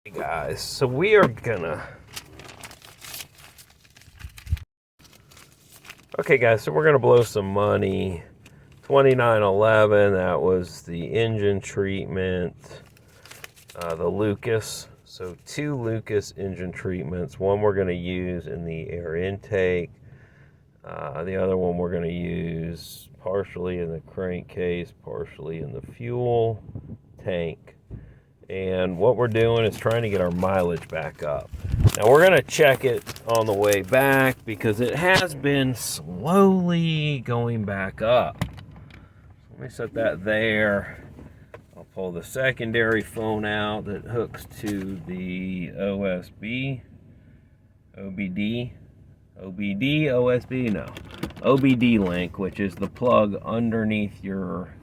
Hey guys, so we are gonna blow some money. 2911, that was the engine treatment, the Lucas. So 2 Lucas engine treatments. One we're gonna use in the air intake. The other one we're gonna use partially in the crankcase, partially in the fuel tank. And what we're doing is trying to get our mileage back up. Now we're going to check it on the way back because it has been slowly going back up. Let me set that there. I'll pull the secondary phone out that hooks to the OBD, OBD link, which is the plug underneath your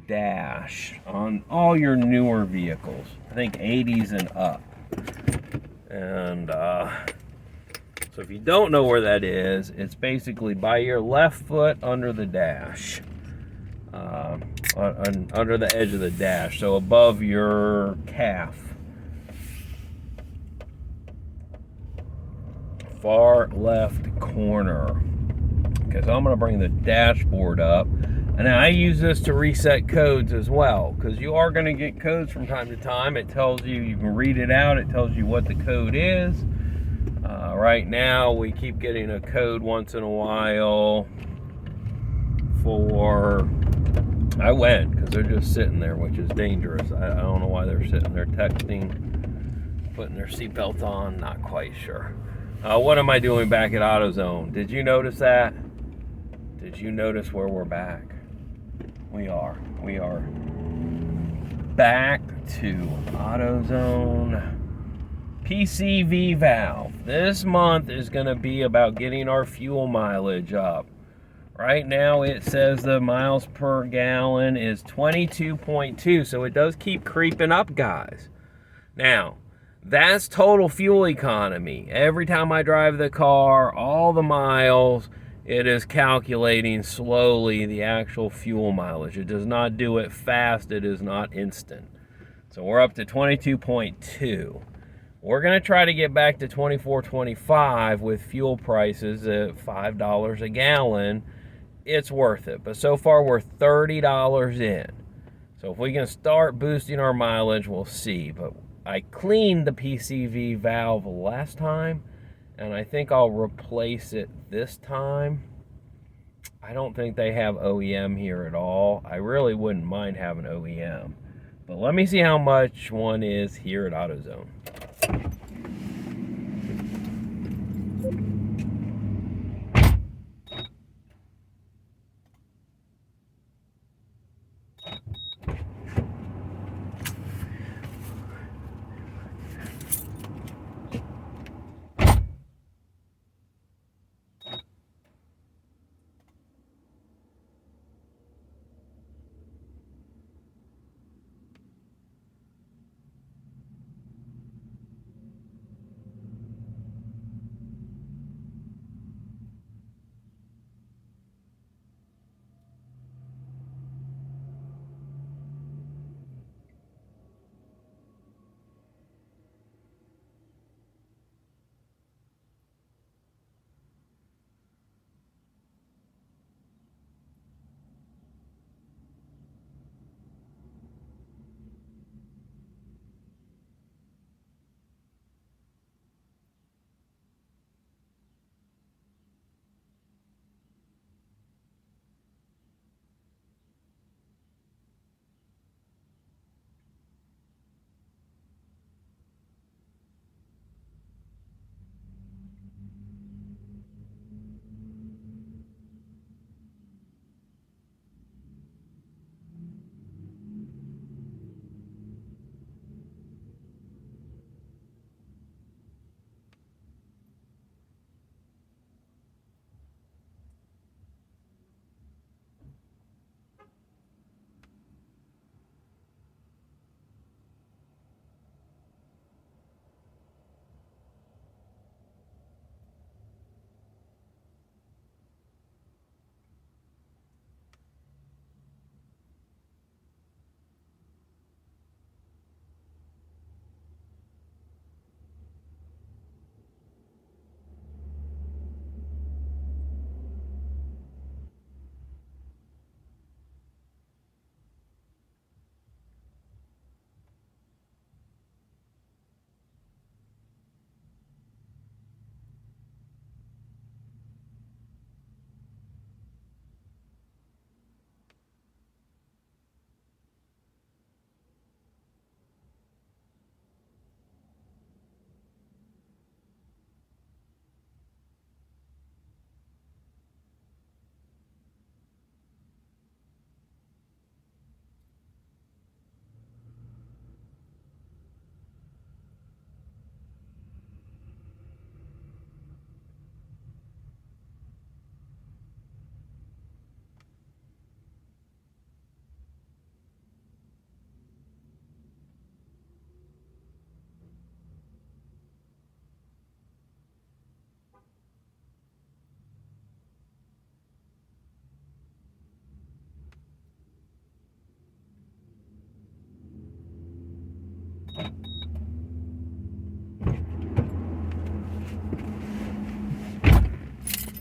dash on all your newer vehicles. I think 80s and up. And so if you don't know where that is, it's basically by your left foot under the dash, under the edge of the dash, so above your calf, far left corner. Okay, so I'm going to bring the dashboard up. And I use this to reset codes as well, because you are going to get codes from time to time. It tells you, you can read it out, it tells you what the code is. Right now, we keep getting a code once in a while for, I went, because they're just sitting there, which is dangerous. I don't know why they're sitting there texting, putting their seatbelt on, not quite sure. What am I doing back at AutoZone? Did you notice that? Did you notice where we're back? We are back to AutoZone PCV valve. This month is going to be about getting our fuel mileage up. Right now it says the miles per gallon is 22.2, so it does keep creeping up, guys. Now, that's total fuel economy. Every time I drive the car, all the miles, it is calculating slowly the actual fuel mileage. It does not do it fast. It is not instant. So we're up to 22.2. We're going to try to get back to 24.25 with fuel prices at $5 a gallon. It's worth it. But so far we're $30 in. So if we can start boosting our mileage, we'll see. But I cleaned the PCV valve last time, and I think I'll replace it this time. I don't think they have OEM here at all. I really wouldn't mind having OEM. But let me see how much one is here at AutoZone.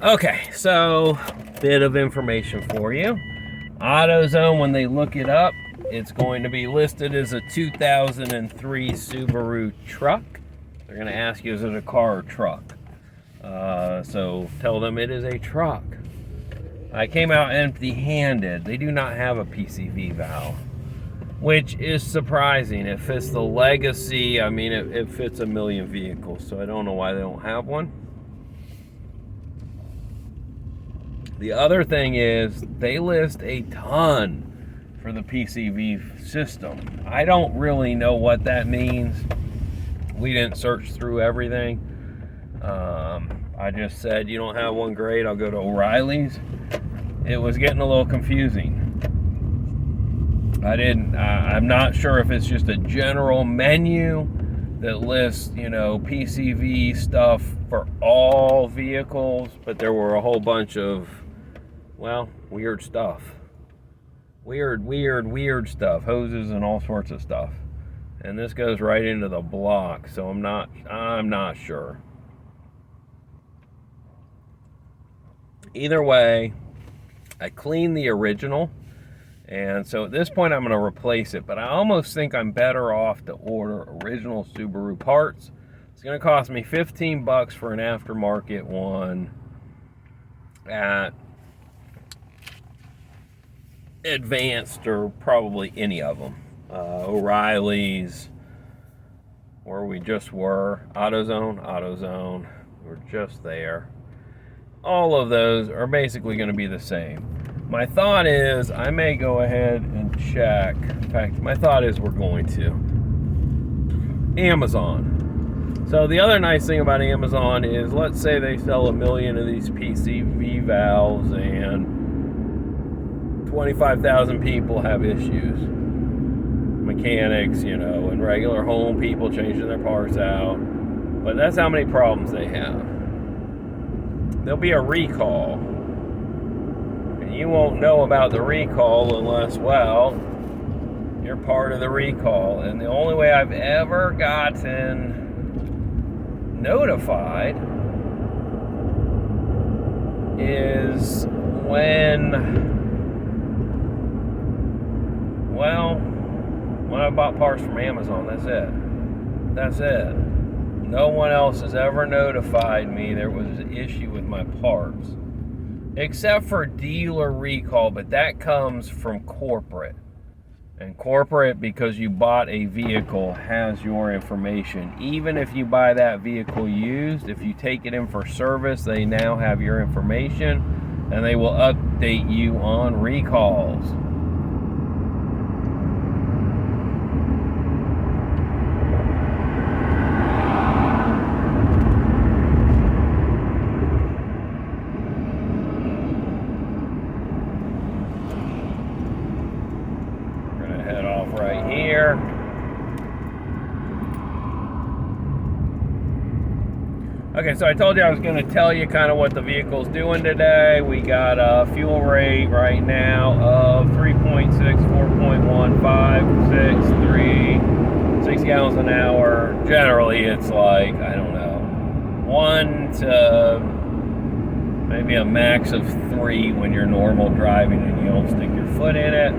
Okay, so bit of information for you. AutoZone, when they look it up, it's going to be listed as a 2003 Subaru truck. They're going to ask you, is it a car or truck? So tell them it is a truck. I came out empty-handed. They do not have a PCV valve, which is surprising. It fits the legacy. I mean, it fits a million vehicles, so I don't know why they don't have one. The other thing is they list a ton for the PCV system. I don't really know what that means. We didn't search through everything. I just said, you don't have one, great, I'll go to O'Reilly's. It was getting a little confusing. I'm not sure if it's just a general menu that lists, you know, PCV stuff for all vehicles, but there were a whole bunch of, well, weird stuff. Weird stuff. Hoses and all sorts of stuff. And this goes right into the block, so I'm not sure. Either way, I cleaned the original, and so at this point I'm going to replace it, but I almost think I'm better off to order original Subaru parts. It's going to cost me $15 for an aftermarket one at Advanced, or probably any of them. O'Reilly's, where we just were, AutoZone, we're just there. All of those are basically going to be the same. My thought is I may go ahead and check. In fact, my thought is we're going to Amazon. So the other nice thing about Amazon is, let's say they sell 1 million of these PCV valves and 25,000 people have issues. Mechanics, you know, and regular home people changing their parts out. But that's how many problems they have. There'll be a recall, and you won't know about the recall unless, well, you're part of the recall. And the only way I've ever gotten notified is when I bought parts from Amazon. That's it. No one else has ever notified me there was an issue with my parts, except for dealer recall, but that comes from corporate. And corporate, because you bought a vehicle, has your information. Even if you buy that vehicle used, if you take it in for service, they now have your information, and they will update you on recalls. Okay, so I told you I was going to tell you kind of what the vehicle's doing today. We got a fuel rate right now of 3.6, 4.1, 5, 6, 3, 6 gallons an hour. Generally, it's like, I don't know, 1 to maybe a max of 3 when you're normal driving and you don't stick your foot in it.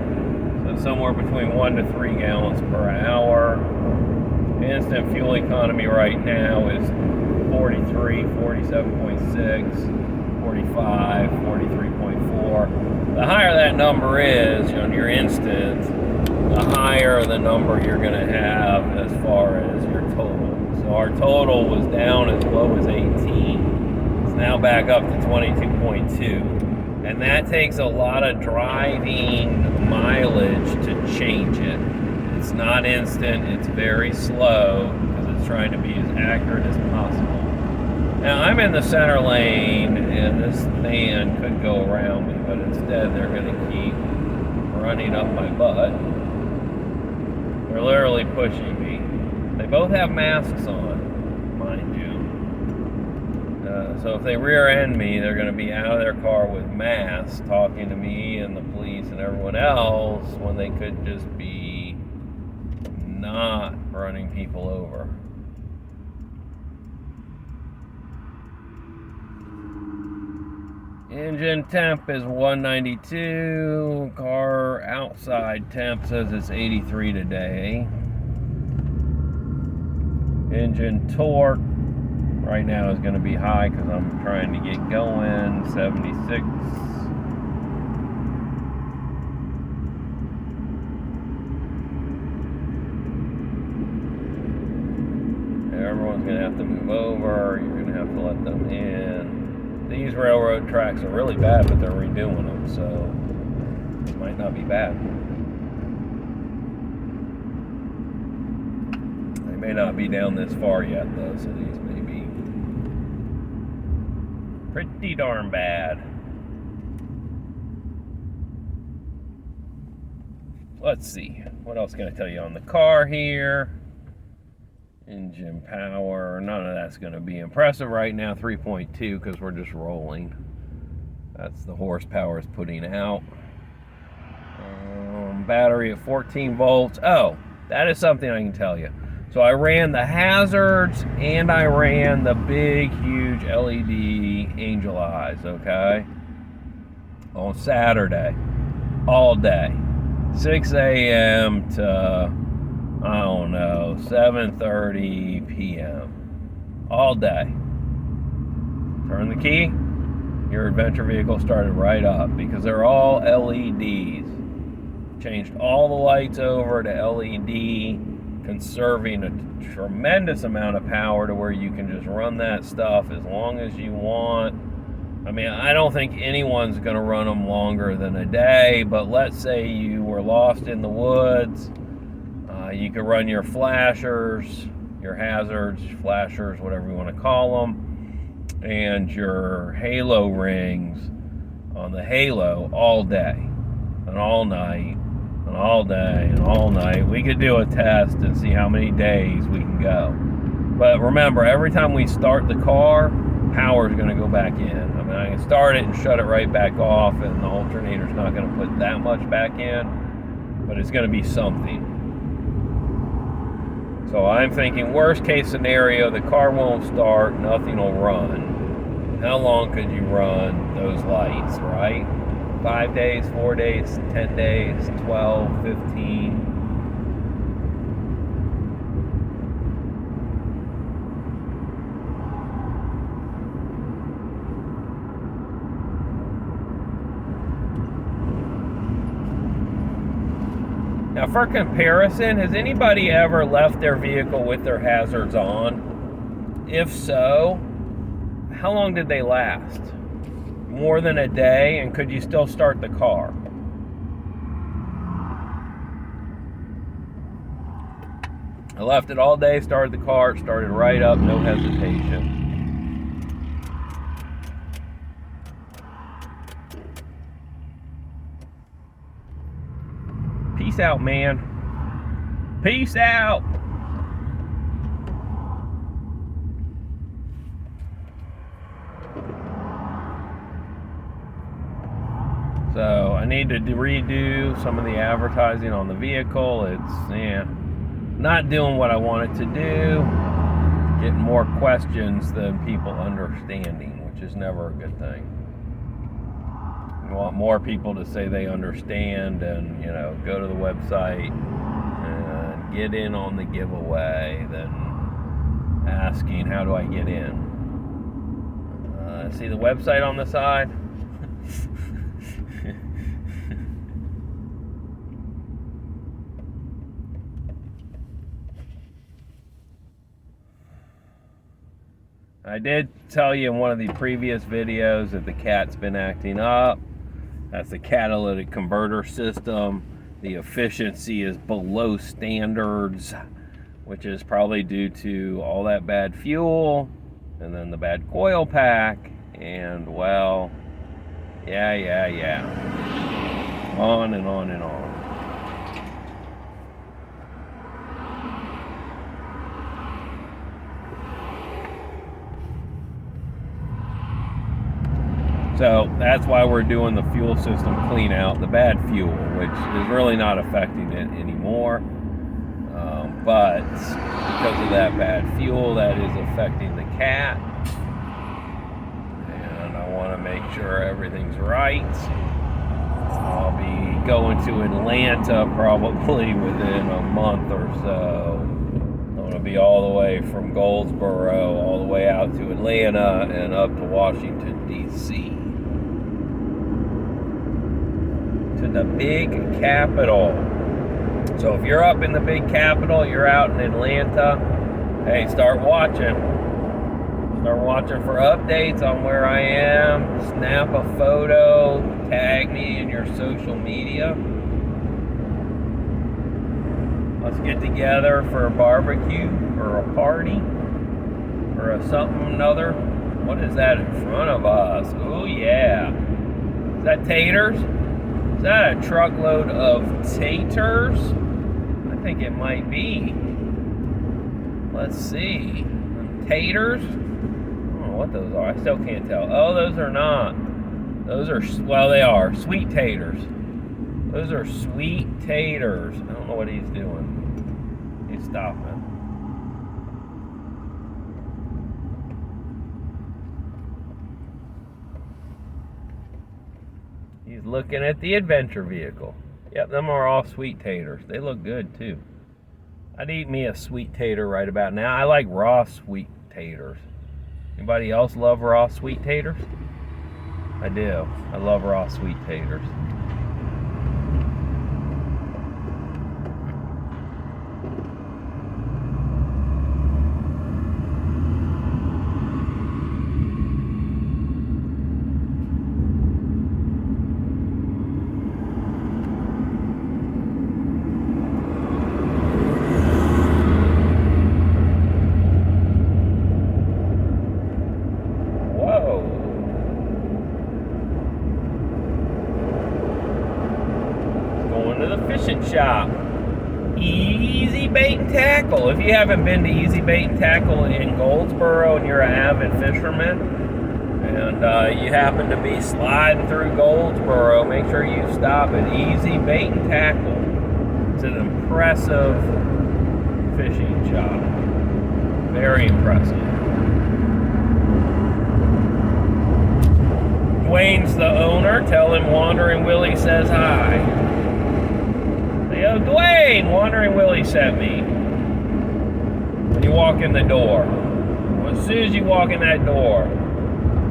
So somewhere between 1 to 3 gallons per hour. Instant fuel economy right now is 43, 47.6, 45, 43.4. The higher that number is on your instant, the higher the number you're going to have as far as your total. So our total was down as low as 18. It's now back up to 22.2. And that takes a lot of driving mileage to change it. It's not instant, it's very slow because it's trying to be as accurate as possible. Now, I'm in the center lane, and this van could go around me, but instead they're going to keep running up my butt. They're literally pushing me. They both have masks on, mind you. So if they rear end me, they're going to be out of their car with masks, talking to me and the police and everyone else, when they could just be not running people over. Engine temp is 192. Car outside temp says it's 83 today. Engine torque right now is going to be high because I'm trying to get going. 76. Everyone's going to have to move over. You're going to have to let them in. These railroad tracks are really bad, but they're redoing them, so it might not be bad. They may not be down this far yet, though, so these may be pretty darn bad. Let's see. What else can I tell you on the car here? Engine power, none of that's going to be impressive right now. 3.2 because we're just rolling. That's the horsepower it's putting out. Battery at 14 volts. Oh, that is something I can tell you. So I ran the hazards and I ran the big, huge LED angel eyes, okay? On Saturday, all day. 6 a.m. to, I don't know, 7:30 p.m. All day. Turn the key, your adventure vehicle started right up because they're all LEDs. Changed all the lights over to LED, conserving a tremendous amount of power to where you can just run that stuff as long as you want. I mean, I don't think anyone's going to run them longer than a day, but let's say you were lost in the woods. You could run your flashers, your hazards, flashers, whatever you want to call them, and your halo rings on the halo all day and all night and all day and all night. We could do a test and see how many days we can go. But remember, every time we start the car, power is going to go back in. I mean, I can start it and shut it right back off, and the alternator's not going to put that much back in, but it's going to be something. So I'm thinking worst case scenario, the car won't start, nothing will run. How long could you run those lights, right? 5 days, 4 days, 10 days, 12, 15. Now, for comparison, has anybody ever left their vehicle with their hazards on? If so, how long did they last? More than a day, and could you still start the car? I left it all day, started the car, started right up, no hesitation. Peace out, man. Peace out. So I need to redo some of the advertising on the vehicle. It's not doing what I want it to do. Getting more questions than people understanding, which is never a good thing. We want more people to say they understand and, go to the website and get in on the giveaway than asking, how do I get in? See the website on the side? I did tell you in one of the previous videos that the cat's been acting up. That's the catalytic converter system. The efficiency is below standards, which is probably due to all that bad fuel and then the bad coil pack and, well, yeah. On and on and on. So that's why we're doing the fuel system clean out, the bad fuel, which is really not affecting it anymore. But because of that bad fuel, that is affecting the cat. And I want to make sure everything's right. I'll be going to Atlanta probably within a month or so. I'm going to be all the way from Goldsboro all the way out to Atlanta and up to Washington, D.C. to the big capital. So if you're up in the big capital, you're out in Atlanta, hey, start watching. Start watching for updates on where I am. Snap a photo, tag me in your social media. Let's get together for a barbecue or a party or a something another. What is that in front of us? Oh yeah. Is that taters? Is that a truckload of taters? I think it might be. Let's see. Taters? I don't know what those are. I still can't tell. Oh, those are not. Those are, well, they are. Sweet taters. Those are sweet taters. I don't know what he's doing. He's stopping. He's looking at the adventure vehicle. Yep, them are all sweet taters. They look good too. I'd eat me a sweet tater right about now. I like raw sweet taters. Anybody else love raw sweet taters? I do. I love raw sweet taters. Shop. Easy Bait and Tackle. If you haven't been to Easy Bait and Tackle in Goldsboro and you're an avid fisherman and you happen to be sliding through Goldsboro, make sure you stop at Easy Bait and Tackle. It's an impressive fishing shop. Very impressive. Dwayne's the owner. Tell him Wandering Willie says hi. Yo, Dwayne, Wandering Willie sent me. When you walk in the door. As soon as you walk in that door,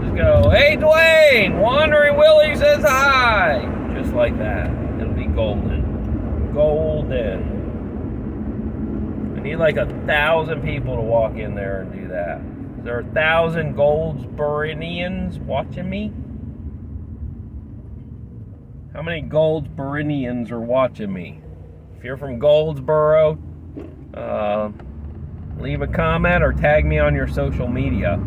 just go, hey Dwayne, Wandering Willie says hi. Just like that. It'll be golden. Golden. I need like 1,000 people to walk in there and do that. Is there 1,000 Goldsborians watching me? How many Goldsborians are watching me? If you're from Goldsboro, leave a comment or tag me on your social media.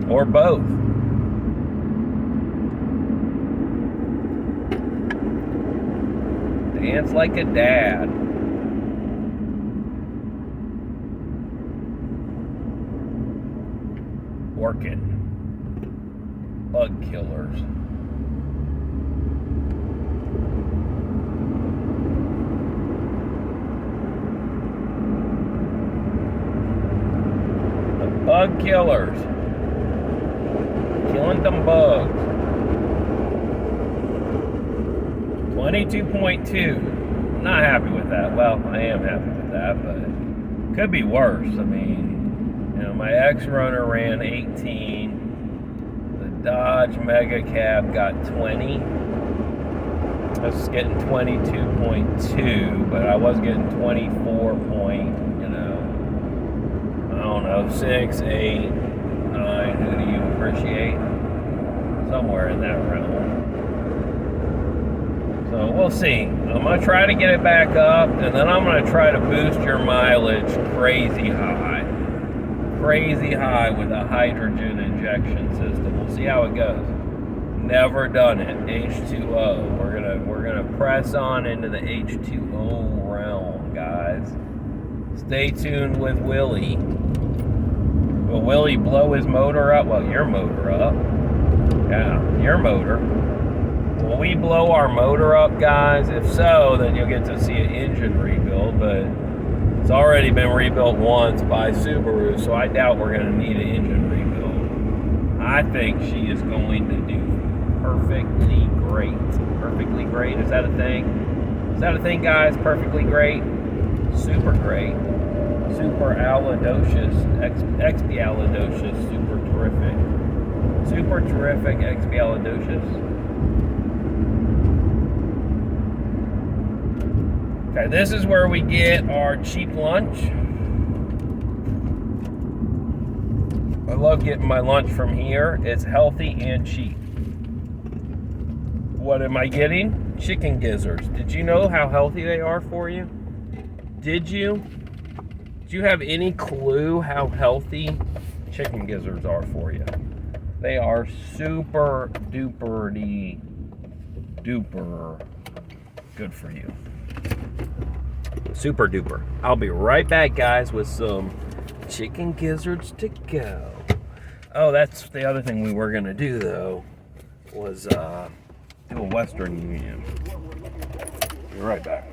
Or both. Dance like a dad. Working. Bug killers. Bug killers. Killing them bugs. 22.2. I'm not happy with that. Well, I am happy with that, but it could be worse. I mean, you know, my X-Runner ran 18. The Dodge Mega Cab got 20. I was getting 22.2, but I was getting 24 point, I don't know, 6, 8, 9, who do you appreciate? Somewhere in that realm. So we'll see. I'm going to try to get it back up, and then I'm going to try to boost your mileage crazy high. Crazy high with a hydrogen injection system. We'll see how it goes. Never done it. H2O. We're gonna press on into the H2O realm, guys. Stay tuned with Willie. Will Willie blow his motor up? Well, your motor up. Yeah, your motor. Will we blow our motor up, guys? If so, then you'll get to see an engine rebuild, but It's already been rebuilt once by Subaru, so I doubt we're going to need an engine rebuild. I think she is going to do perfectly great. Perfectly great, is that a thing? Is that a thing, guys? Perfectly great? Super great. Super alidocious, expialidocious, super terrific. Super terrific, expialidocious. Okay, this is where we get our cheap lunch. I love getting my lunch from here. It's healthy and cheap. What am I getting? Chicken gizzards. Did you know how healthy they are for you? Did you? Do you have any clue how healthy chicken gizzards are for you? They are super duper duper good for you. Super duper. I'll be right back, guys, with some chicken gizzards to go. Oh, that's the other thing we were gonna do though, was do a Western Union. Be right back.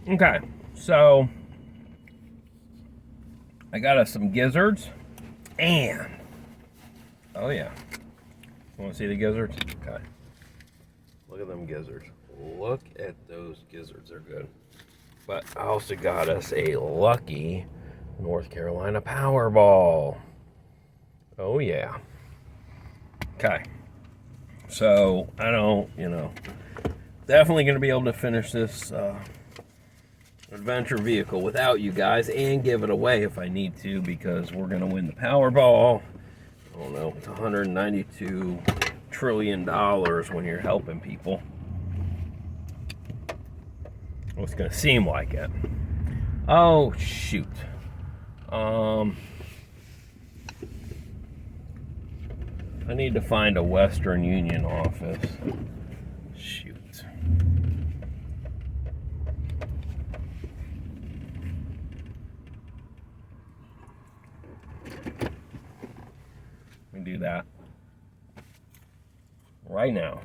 Okay, so I got us some gizzards, and oh yeah, you want to see the gizzards? Okay, look at them gizzards. Look at those gizzards, they're good. But I also got us a lucky North Carolina Powerball. Oh yeah. Okay, so I don't, definitely going to be able to finish this adventure vehicle without you guys and give it away if I need to, because we're going to win the Powerball. I don't know, it's $192 trillion when you're helping people. Well, it's gonna seem like it. Oh shoot. I need to find a Western Union office. Shoot. Let me do that right now.